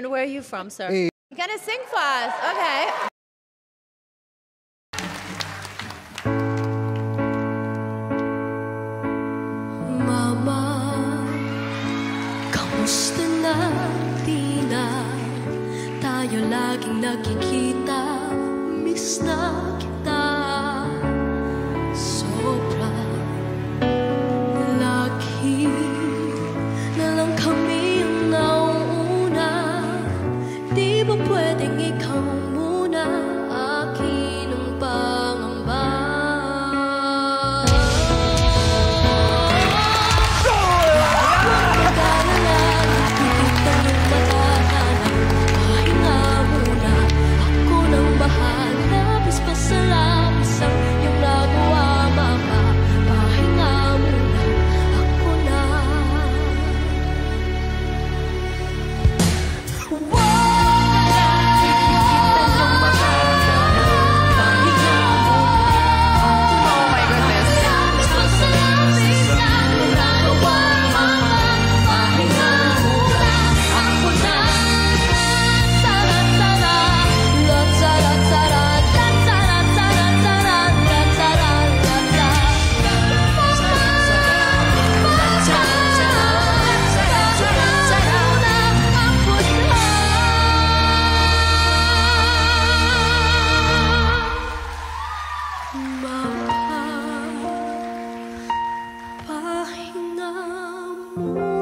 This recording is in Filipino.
And where are you from, sir? Hey. You gotta sing for us. Okay. Mama, kamusta na? Di na tayo laging nakikita. Miss na kita sobra. Lagi na lang kami ang nauuna. Di ba pwedeng ikaw muna? Akin ang pangamba. Pahinga mo.